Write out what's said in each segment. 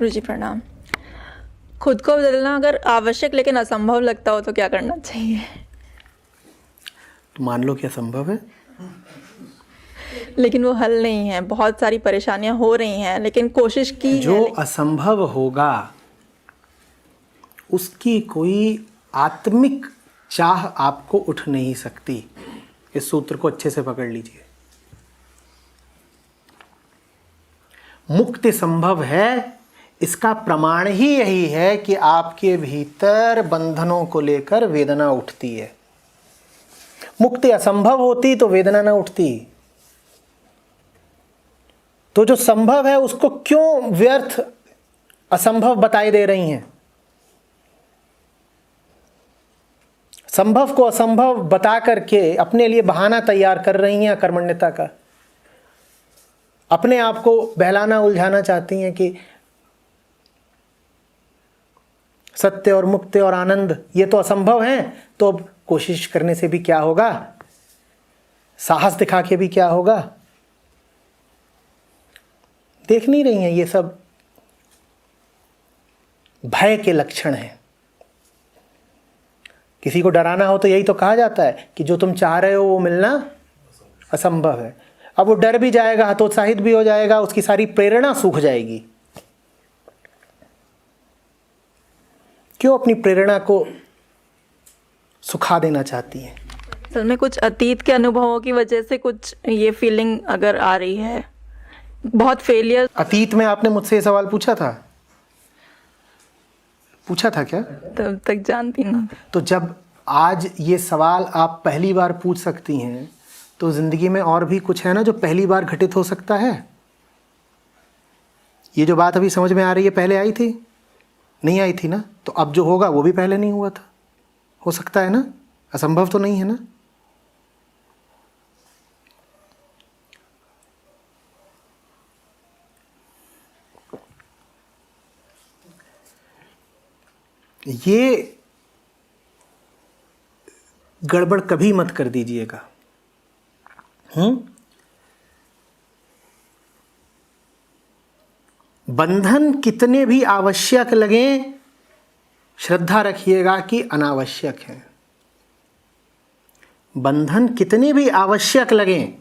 गुरुजी प्रणाम। खुद को बदलना अगर आवश्यक लेकिन असंभव लगता हो तो क्या करना चाहिए? तो मान लो कि असंभव है, लेकिन वो हल नहीं है, बहुत सारी परेशानियां हो रही हैं, लेकिन कोशिश की जो है। असंभव होगा उसकी कोई आत्मिक चाह आपको उठ नहीं सकती। इस सूत्र को अच्छे से पकड़ लीजिए। मुक्ति संभव है, इसका प्रमाण ही यही है कि आपके भीतर बंधनों को लेकर वेदना उठती है। मुक्ति असंभव होती तो वेदना ना उठती। तो जो संभव है उसको क्यों व्यर्थ असंभव बताई दे रही हैं? संभव को असंभव बता करके अपने लिए बहाना तैयार कर रही हैं अकर्मण्यता का। अपने आप को बहलाना उलझाना चाहती हैं कि सत्य और मुक्ति और आनंद ये तो असंभव है, तो अब कोशिश करने से भी क्या होगा, साहस दिखा के भी क्या होगा। देख नहीं रही हैं ये सब भय के लक्षण हैं। किसी को डराना हो तो यही तो कहा जाता है कि जो तुम चाह रहे हो वो मिलना असंभव है। अब वो डर भी जाएगा, हतोत्साहित भी हो जाएगा, उसकी सारी प्रेरणा सूख जाएगी। क्यों अपनी प्रेरणा को सुखा देना चाहती है? असल में कुछ अतीत के अनुभवों की वजह से कुछ ये फीलिंग अगर आ रही है, बहुत फेलियर। अतीत में आपने मुझसे ये सवाल पूछा था क्या? तब तक जानती ना। तो जब आज ये सवाल आप पहली बार पूछ सकती हैं तो जिंदगी में और भी कुछ है ना जो पहली बार घटित हो सकता है। ये जो बात अभी समझ में आ रही है पहले आई थी? नहीं आई थी ना। तो अब जो होगा वो भी पहले नहीं हुआ था। हो सकता है ना, असंभव तो नहीं है ना। ये गड़बड़ कभी मत कर दीजिएगा। बंधन कितने भी आवश्यक लगें, श्रद्धा रखिएगा कि अनावश्यक है। बंधन कितने भी आवश्यक लगें,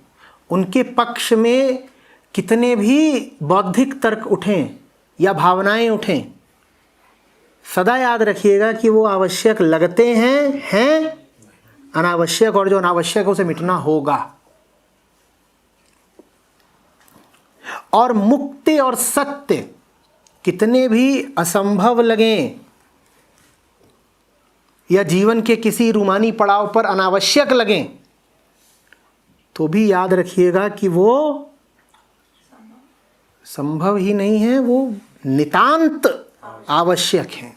उनके पक्ष में कितने भी बौद्धिक तर्क उठें या भावनाएं उठें, सदा याद रखिएगा कि वो आवश्यक लगते हैं अनावश्यक, और जो अनावश्यक है उसे मिटना होगा। और मुक्ति और सत्य कितने भी असंभव लगें या जीवन के किसी रूमानी पड़ाव पर अनावश्यक लगें, तो भी याद रखिएगा कि वो संभव ही नहीं है, वो नितांत आवश्यक है।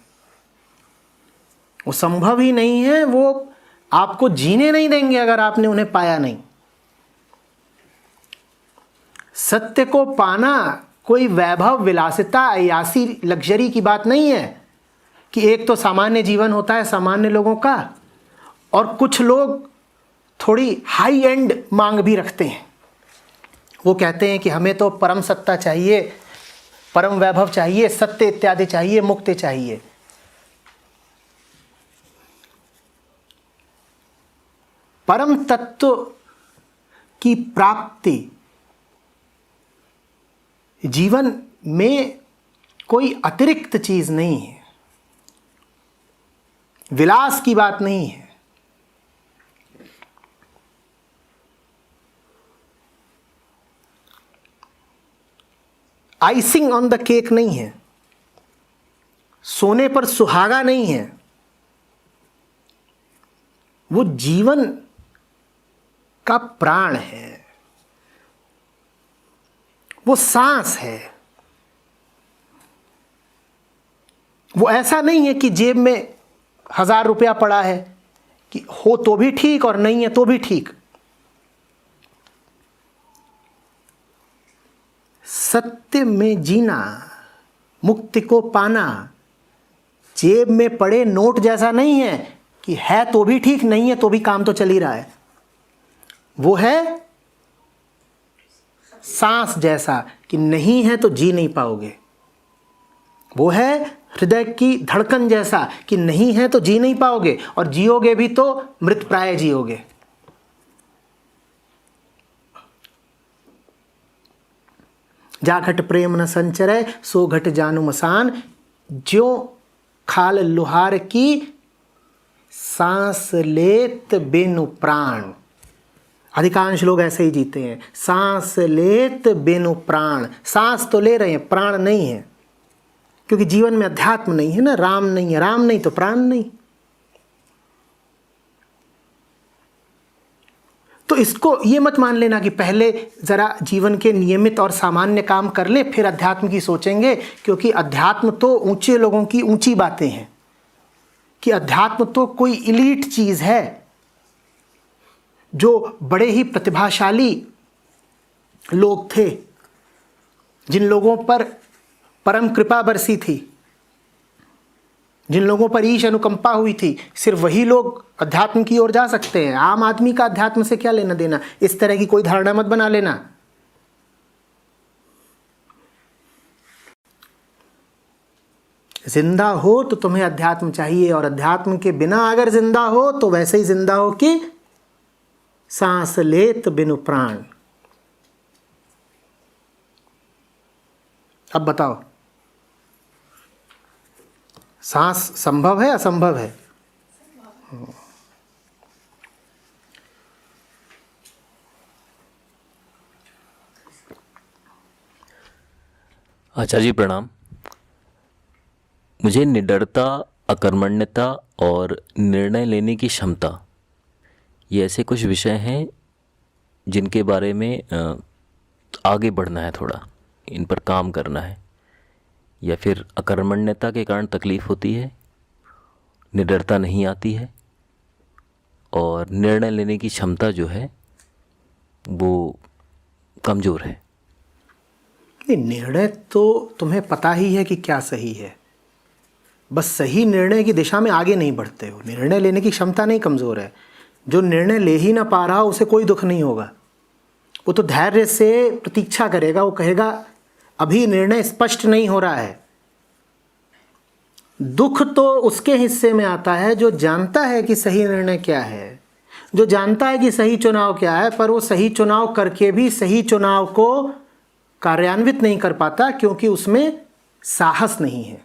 वो संभव ही नहीं है, वो आपको जीने नहीं देंगे अगर आपने उन्हें पाया नहीं। सत्य को पाना कोई वैभव, विलासिता, अयासी, लग्जरी की बात नहीं है कि एक तो सामान्य जीवन होता है सामान्य लोगों का, और कुछ लोग थोड़ी हाई एंड मांग भी रखते हैं। वो कहते हैं कि हमें तो परम सत्ता चाहिए, परम वैभव चाहिए, सत्य इत्यादि चाहिए, मुक्ति चाहिए। परम तत्व की प्राप्ति जीवन में कोई अतिरिक्त चीज नहीं है, विलास की बात नहीं है। आइसिंग ऑन द केक नहीं है, सोने पर सुहागा नहीं है। वो जीवन का प्राण है, वो सांस है। वो ऐसा नहीं है कि जेब में 1000 रुपया पड़ा है कि हो तो भी ठीक और नहीं है तो भी ठीक। सत्य में जीना, मुक्ति को पाना जेब में पड़े नोट जैसा नहीं है कि है तो भी ठीक, नहीं है तो भी काम तो चल ही रहा है। वो है सांस जैसा कि नहीं है तो जी नहीं पाओगे। वो है हृदय की धड़कन जैसा कि नहीं है तो जी नहीं पाओगे, और जियोगे भी तो मृत प्राय जियोगे। जा घट प्रेम न संचरय सो घट जानू मसान, ज्यो खाल लुहार की सांस लेत बिनु प्राण। अधिकांश लोग ऐसे ही जीते हैं, सांस लेत बिनु प्राण। सांस तो ले रहे हैं, प्राण नहीं है, क्योंकि जीवन में अध्यात्म नहीं है ना, राम नहीं है, राम नहीं तो प्राण नहीं। तो इसको ये मत मान लेना कि पहले जरा जीवन के नियमित और सामान्य काम कर ले फिर अध्यात्म की सोचेंगे, क्योंकि अध्यात्म तो ऊंचे लोगों की ऊंची बातें हैं, कि अध्यात्म तो कोई इलीट चीज है। जो बड़े ही प्रतिभाशाली लोग थे, जिन लोगों पर परम कृपा बरसी थी, जिन लोगों पर ईश अनुकंपा हुई थी, सिर्फ वही लोग अध्यात्म की ओर जा सकते हैं। आम आदमी का अध्यात्म से क्या लेना देना, इस तरह की कोई धारणा मत बना लेना। जिंदा हो तो तुम्हें अध्यात्म चाहिए, और अध्यात्म के बिना अगर जिंदा हो तो वैसे ही जिंदा हो कि सांस लेत बिनु प्राण। अब बताओ, सांस संभव है असंभव है? आचार्य जी प्रणाम। मुझे निडरता, अकर्मण्यता और निर्णय लेने की क्षमता, ये ऐसे कुछ विषय हैं जिनके बारे में आगे बढ़ना है, थोड़ा इन पर काम करना है। या फिर अकर्मण्यता के कारण तकलीफ़ होती है, निडरता नहीं आती है, और निर्णय लेने की क्षमता जो है वो कमज़ोर है। नहीं, निर्णय तो तुम्हें पता ही है कि क्या सही है, बस सही निर्णय की दिशा में आगे नहीं बढ़ते हो। निर्णय लेने की क्षमता नहीं कमज़ोर है। जो निर्णय ले ही ना पा रहा उसे कोई दुख नहीं होगा, वो तो धैर्य से प्रतीक्षा करेगा। वो कहेगा अभी निर्णय स्पष्ट नहीं हो रहा है। दुख तो उसके हिस्से में आता है जो जानता है कि सही निर्णय क्या है, जो जानता है कि सही चुनाव क्या है, पर वो सही चुनाव करके भी सही चुनाव को कार्यान्वित नहीं कर पाता, क्योंकि उसमें साहस नहीं है।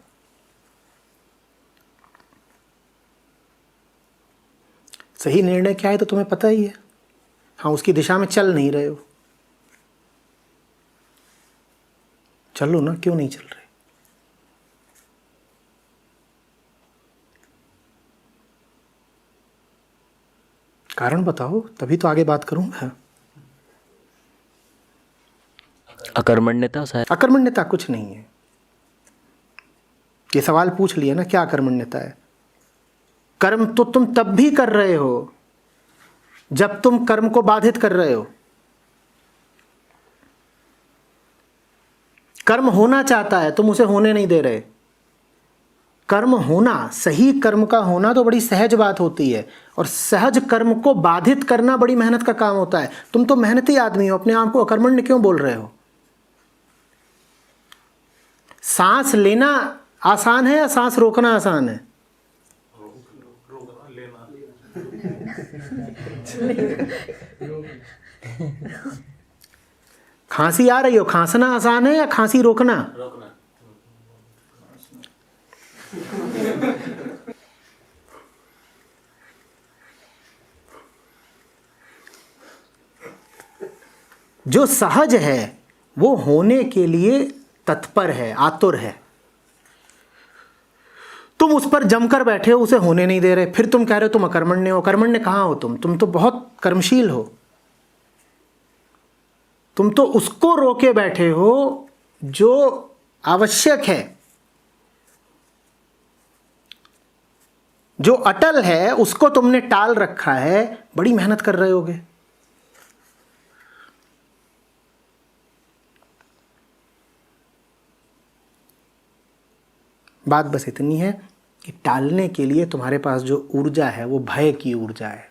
सही निर्णय क्या है तो तुम्हें पता ही है, हाँ, उसकी दिशा में चल नहीं रहे हो। चलो ना, क्यों नहीं चल रहे? कारण बताओ, तभी तो आगे बात करूंगा। अकर्मण्यता शायद। अकर्मण्यता कुछ नहीं है। ये सवाल पूछ लिया ना, क्या अकर्मण्यता है? कर्म तो तुम तब भी कर रहे हो जब तुम कर्म को बाधित कर रहे हो। कर्म होना चाहता है, तुम उसे होने नहीं दे रहे। कर्म होना, सही कर्म का होना तो बड़ी सहज बात होती है, और सहज कर्म को बाधित करना बड़ी मेहनत का काम होता है। तुम तो मेहनती आदमी हो, अपने आप को अकर्मण्य क्यों बोल रहे हो? सांस लेना आसान है या सांस रोकना आसान है? खांसी आ रही हो, खांसना आसान है या खांसी रोकना? जो सहज है वो होने के लिए तत्पर है, आतुर है। तुम उस पर जमकर बैठे हो, उसे होने नहीं दे रहे, फिर तुम कह रहे हो तुम अकर्मण्य हो। अकर्मण्य कहाँ हो तुम तो बहुत कर्मशील हो। तुम तो उसको रोके बैठे हो जो आवश्यक है, जो अटल है, उसको तुमने टाल रखा है। बड़ी मेहनत कर रहे होगे। बात बस इतनी है कि टालने के लिए तुम्हारे पास जो ऊर्जा है वो भय की ऊर्जा है।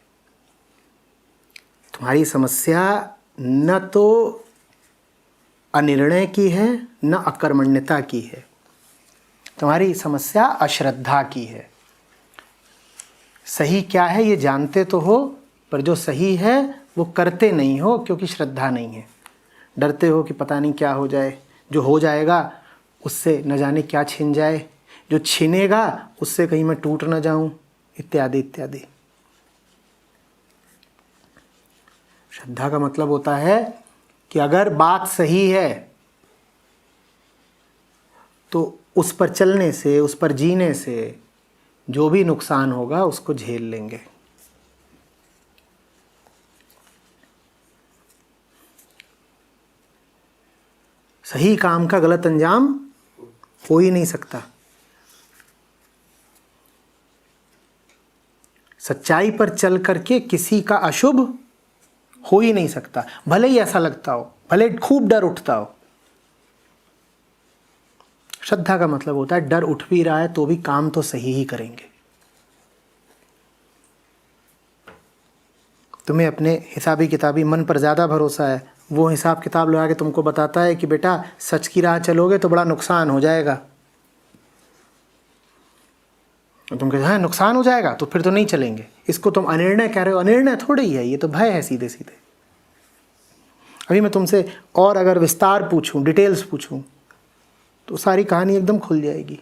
तुम्हारी समस्या न तो अनिर्णय की है, न अकर्मण्यता की है। तुम्हारी समस्या अश्रद्धा की है। सही क्या है ये जानते तो हो, पर जो सही है वो करते नहीं हो क्योंकि श्रद्धा नहीं है। डरते हो कि पता नहीं क्या हो जाए, जो हो जाएगा उससे न जाने क्या छिन जाए, जो छिनेगा उससे कहीं मैं टूट न जाऊं, इत्यादि इत्यादि। श्रद्धा का मतलब होता है कि अगर बात सही है तो उस पर चलने से, उस पर जीने से जो भी नुकसान होगा उसको झेल लेंगे। सही काम का गलत अंजाम हो ही नहीं सकता। सच्चाई पर चल करके किसी का अशुभ हो ही नहीं सकता, भले ही ऐसा लगता हो, भले खूब डर उठता हो। श्रद्धा का मतलब होता है डर उठ भी रहा है तो भी काम तो सही ही करेंगे। तुम्हें अपने हिसाबी किताबी मन पर ज़्यादा भरोसा है, वो हिसाब किताब लगा के तुमको बताता है कि बेटा सच की राह चलोगे तो बड़ा नुकसान हो जाएगा, तुम कहते हैं नुकसान हो जाएगा तो फिर तो नहीं चलेंगे। इसको तुम अनिर्णय कह रहे हो, अनिर्णय थोड़ी ही है, ये तो भय है सीधे सीधे। अभी मैं तुमसे और अगर विस्तार पूछूं, डिटेल्स पूछूं तो सारी कहानी एकदम खुल जाएगी।